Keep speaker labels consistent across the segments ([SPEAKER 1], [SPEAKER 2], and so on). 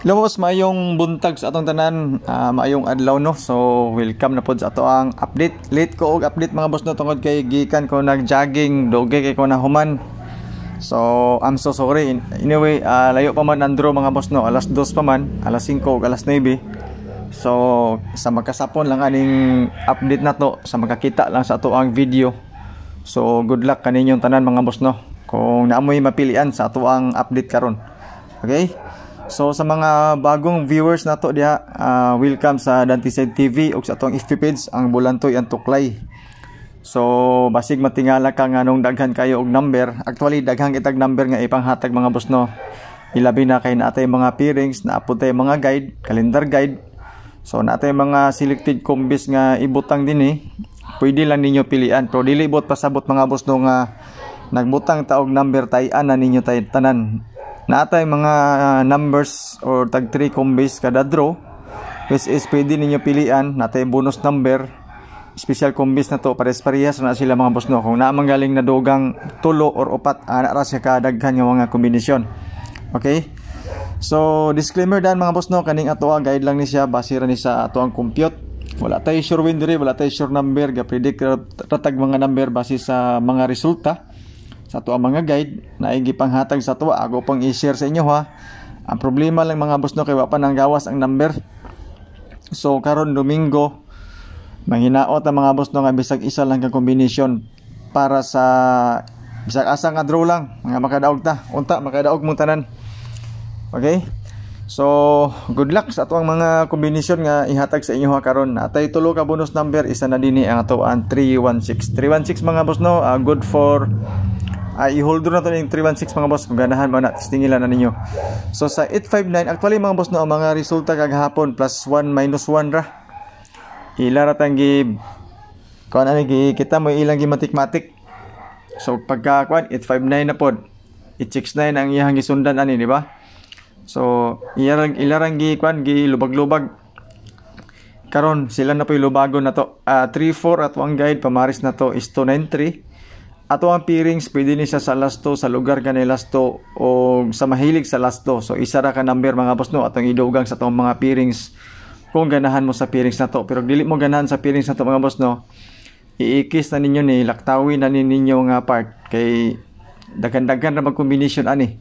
[SPEAKER 1] Hello boss, maayong buntag sa atong tanan, maayong adlaw no. So welcome na pod sa ato ang update. Late ko og update mga boss no tungod kay gikan ko nag-jogging, dogay kay ko na human. So I'm so sorry. Anyway, layo pa man andro mga boss no. Alas 2 pa man, alas 5 ug alas 9. So sa magkasapon lang aning update na to, sa makakita lang sa ato ang video. So good luck kaninyong tanan mga boss no. Kung naamoy mapilian sa ato ang update karon. Okay? So sa mga bagong viewers nato diha, welcome sa Dantiside TV ug sa atong FB page ang Bulantoy ang Tuklay. So basig matingala ka nganong daghan kayo og number. Actually daghang kitag number nga ipanghatag mga boss no. Ilabi na kay natay mga pairings, naapod tay mga guide, calendar guide. So natay mga selected combis nga ibutang dinhi. Pwede lang ninyo pilian pero dili bot pasabot mga boss no nga nagbutang ta og number tay-an na ninyo tay tanan. Natay mga numbers or tag 3 combis kada draw, which is pwede ninyo pilian. Natay bonus number, special combis na to, pares-parehas na sila mga boss no. Kung naamang galing na dogang 3 or 4, ana ra siya kadaghan nga mga kombinasyon. Okay, so disclaimer dan mga boss no, kaning ato guide lang ni siya, base ra ni sa ato ang compute. Wala tay sure win diri, wala tay sure number, ga predict ratag mga number base sa mga resulta sa ato ang mga guide na igipanghatag sa ato. Ako pang i-share sa inyo ha. Ang problema lang mga boss no, kay wa pa nang gawas ang number. So karon Domingo manghinaot ang mga boss no nga bisag isa lang ka combination para sa bisag asa nga draw lang mga makadaog ta. Unta makadaog mo tanan. Okay? So good luck sa ato ang mga combination nga ihatag sa inyo ha karon. Natay tulo ka bonus number, isa na dinhi ang ato ang 316. 316 mga boss no, good for i-hold na to yung 316 mga boss kung ganahan mo na tingilan na ninyo. So sa 859 actually mga boss no, ang mga resulta kagahapon plus 1 minus 1 ra ilara tanggi kuan ani kita mo ilang gi matik-matik. So pagka kuan 859 na pod 869 ang iyang gisundan ani di ba? So ilarang gi kuan gi lubag-lubag karon sila na po lubagon na to. 34 at ang guide pamaris na to is 293. Ato ang pairings pwede ni siya sa last 2 sa lugar kanay last 2 o sa mahilig sa last 2. So isa ra ka number mga boss no atong idugang sa atong mga pairings kung ganahan mo sa pairings na to. Pero dili mo ganahan sa pairings na to mga boss no, iikis na ninyo ni laktawin na ninyo nga part kay daghan-daghan ra mag combination ani.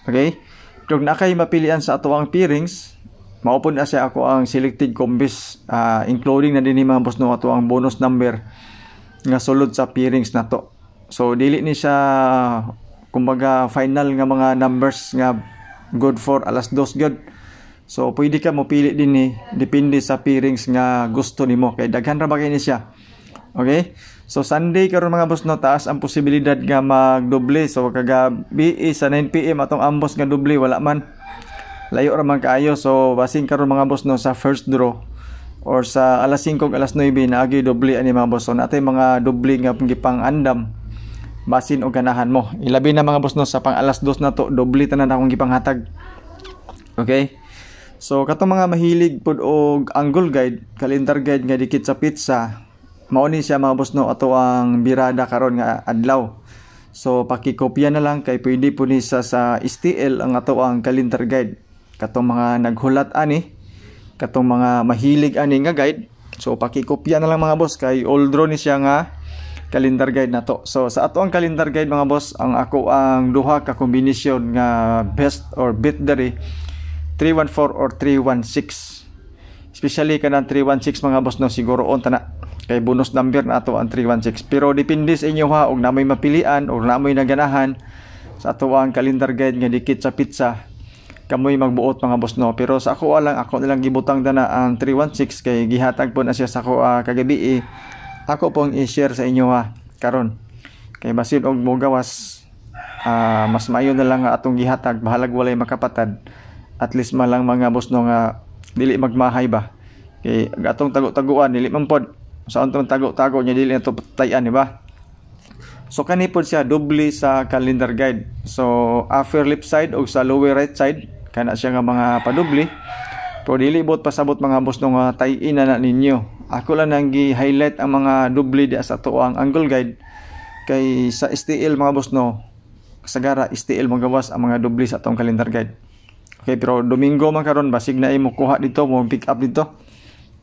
[SPEAKER 1] Okay? Kung nakay mapilian sa ato ang pairings, maupod na siya ako ang selected combis, including na din ni mga boss no ato ang bonus number nga sulod sa pairings na to. So dili ni siya kumbaga final nga mga numbers nga good for alas 2 good. So pwede ka mo pili din ni depende sa pairings nga gusto nimo kay daghan ra ba kay ni siya. Okay? So Sunday karon mga boss no, taas ang posibilidad nga magdoble. So kagabi sa 9 PM atong ambos nga doble wala man. Layo ra man kaayo. So basing karon mga boss no sa first draw or sa alas 5 ug alas 9 naagi doble ani mga boss. So natay mga doble nga gipang andam basin o ganahan mo. Ilabi na mga boss no sa pang alas 2 na to, doble tanan akong gipanghatag. Okay? So katong mga mahilig pud og angle guide, calendar guide nga dikit sa pizza, mao ni siya mga boss no ato ang birada karon nga adlaw. So pakikopya na lang kay pwede po ni sa STL ang ato ang calendar guide. Katong mga naghulat ani, katong mga mahilig ani nga guide, so pakikopya na lang mga boss kay old draw ni siya nga calendar guide na to. So sa ato ang calendar guide mga boss, ang ako ang duha ka kombinasyon nga best or bet dere 314 or 316. Especially kanang 316 mga boss no, siguro on na kay bonus number na ato ang 316. Pero depende sa inyo ha, og namoy mapilian or namoy naganahan sa ato ang calendar guide nga dikit sa pizza, kamoy magbuot mga boss no. Pero sa ako nilang gibutang dana ang 316 kay gihatag po na siya sa ako kagabi ako pong i-share sa inyo ha karon kay basin og mo gawas, mas maayo na lang nga atong gihatag bahalag walay makapatad, at least malang mga boss no nga dili magmahay ba kay atong tago-taguan dili man pod sa atong tago-tago nya dili na to tay-an di ba. So kani pod siya doble sa calendar guide. So upper left side o sa lower right side kana siya nga mga padoble. Pero dili bot pasabot mga boss no nga tay-in na ninyo. Ako lang nang gi-highlight ang mga doble di sa to ang angle guide kay sa STL mga boss no, sagara STL magawas ang mga doble sa atong calendar guide. Okay, pero Domingo man karon basig na imo kuha dito, mo pick up dito.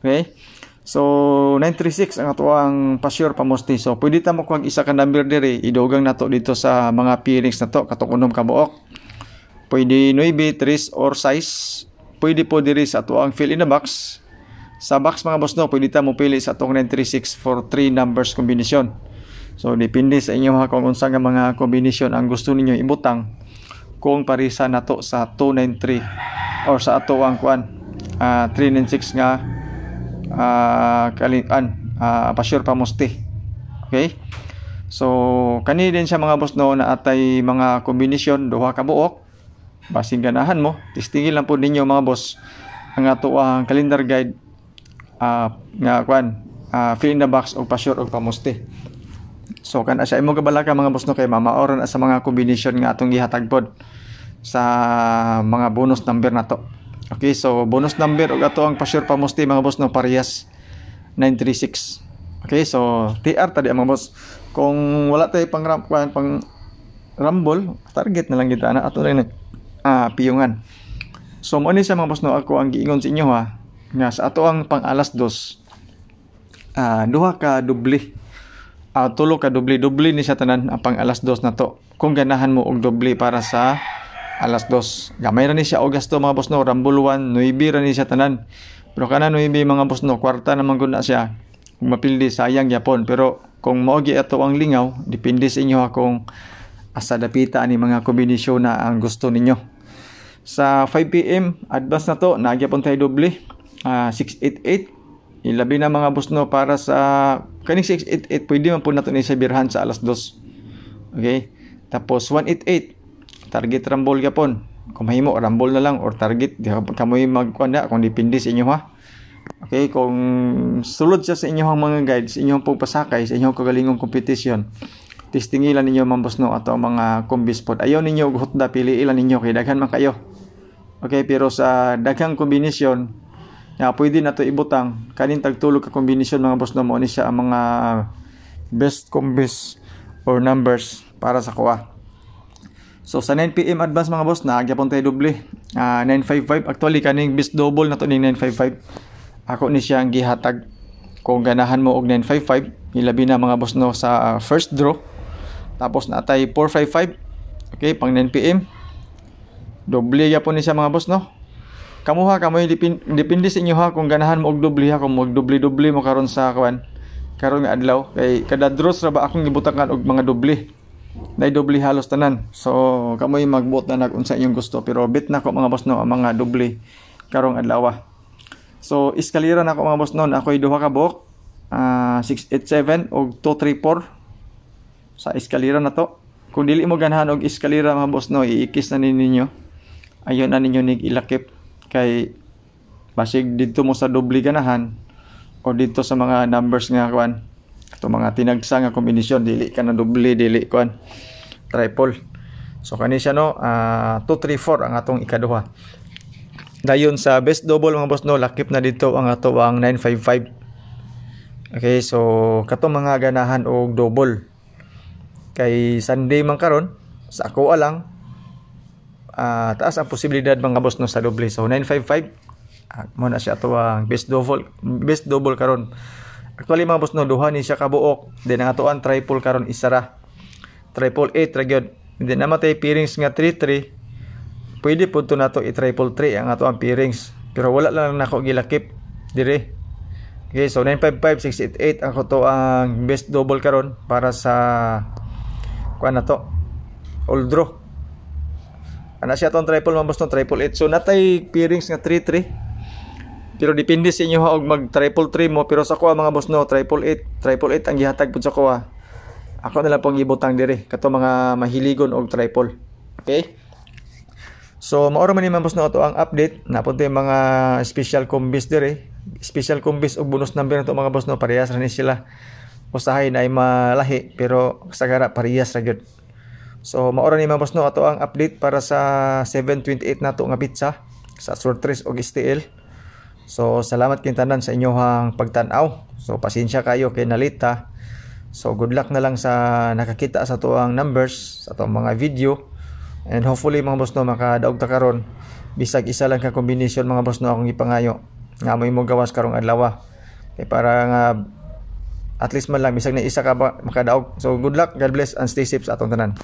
[SPEAKER 1] Okay? So 936 ang ato ang pa-sure pamosti. So pwede ta mo kuha isa ka number diri, idugang nato dito sa mga pairings nato katong unom ka buok. Pwede 9, 3 or size. Pwede po diri sa ato ang fill in the box. Sa box mga boss no, pwede ta mo pili sa atong 936 for 3 numbers combination. So depende sa inyo ha kung unsa nga mga combination ang gusto ninyo ibutang. Kung parisa nato sa 293 or sa ato ang kuan 396 nga pa-sure pamosti. Okay? So kani din siya mga boss no, na atay mga combination duha ka buok. Basing ganahan mo, testingin lang po ninyo mga boss ang ato ang calendar guide nga kuan fill in the box o pa-sure o pamosti. So kana siya imo kabalaka mga boss no, kay mamaoran sa mga combination nga atong gihatag pod sa mga bonus number nato. Okay, so bonus number og ato ang pa-sure pamosti mga boss no, parehas 936. Okay, so TR tadi mga boss. Kung wala tay pang rumble, target na lang kita na ato rin piyungan. So mo ni sa mga boss no, ako ang giingon sa inyo ha nga sa ato ang pang alas 2 duha ka doble tulo ka doble ni sa tanan ang pang alas 2 na to. Kung ganahan mo og doble para sa alas 2, gamay ra ni siya og gasto mga boss no. Rumble 1 9 ra ni siya tanan, pero kana 9 mga boss no, kwarta naman gud na siya. Kung mapildi sayang yapon, pero kung mao gi ato ang lingaw, depende sa inyo ha kung asa dapita ni mga kombinasyon na ang gusto ninyo. Sa 5 PM advance na to, nagyapon tayo doble 688. Ilabi na mga boss no, para sa kaning 688 pwede man po nato ni sa birhan sa alas 2. Okay? Tapos 188 target rumble yapon. Kung mahimo rumble na lang or target di kamoy magkuan kung depende sa inyo ha. Okay, kung sulod siya sa inyong mga guides, inyong pagpasakay sa inyong kagalingong competition, testingilan ninyo mga boss no ato mga combis pod. Ayaw ninyo hutda, pili ilan ninyo kay daghan man kayo. Okay, pero sa daghang kombinasyon na pwede na to ibutang kanin tagtulog ka kombinasyon mga boss no, mo ni siya ang mga best combis or numbers para sa kuha. So sa 9 PM advance mga boss, nagyapon tayo doble 955. Actually kaning best double na to ning 955. Ako ni siya ang gihatag. Kung ganahan mo og 955, ilabi na mga boss no sa first draw. Tapos natay 455. Okay, pang 9 PM. Doble yapon ni siya mga boss no. Kamuha kamoy depende sa inyo ha kung ganahan mo og doble ha, kung mag doble mo karon sa karon nga adlaw. Kay kada draws ra ba akong gibutangan og mga doble. Nay doble halos tanan. So kamoy magbuot na unsa inyong gusto, pero bet na ko mga boss no ang mga doble karong adlaw. So eskalera na ako mga boss noon, ako'y duha ka buok 687 og 234 sa eskalera na to. Kung dili mo ganahan og eskalera mga boss no, iikis na ninyo. Ayon na ninyo nig ilakip kay basig dito mo sa doble ganahan o dito sa mga numbers nga kuan. Ito mga tinagsa nga kombinasyon, dili ka na doble, dili kuan triple. So kani siya no 234 ang atong ikaduha. Dayon sa best double mga boss no, lakip na dito ang ato ang 955. Okay, so kato mga ganahan og double. Kay Sunday man karon sa ako lang taas ang posibilidad mga boss no sa doble. So 955 mo na siya ato ang best double karon. Actually mga boss no, duha ni siya ka buok. Then ang ato ang triple karon isara. 888 ra gyud. Then namatay pairings nga 33. Pwede po ito na ito i-333 ang ato ang pairings. Pero wala lang na ako gilakip dire. Okay, so 955, 688 ang to ang best double karon para sa kuan na to all draw. Ana siya itong triple mambos no, 888. So natay pairings nga 33. Pero depende sa inyo ha og mag 333 mo. Pero sa kuha mga boss no, 888 ang gihatag po sa kuha. Ako na lang pong ibutang dire kato mga mahiligon og triple. Okay. So maoro man ni mga boss no ato ang update. Napunta yung mga special combis dire. Special combis og bonus number nato mga boss no, parehas ra ni sila. Usahay na ay malahi pero sagara parehas ra gyud. So maoro ni mga boss no ato ang update para sa 728 nato nga pizza sa Sortres og STL. So salamat king tanan sa inyohang pagtan-aw. So pasensya kayo kay nalita. So good luck na lang sa nakakita sa ato ang numbers sa ato mga video. And hopefully mga boss no makadaog ta karon bisag isa lang ka kombinasyon mga boss no akong ipangayo nga mo imo gawas karong adlaw. Kay para nga at least man lang bisag na isa ka ba makadaog. So good luck, God bless and stay safe sa atong tanan.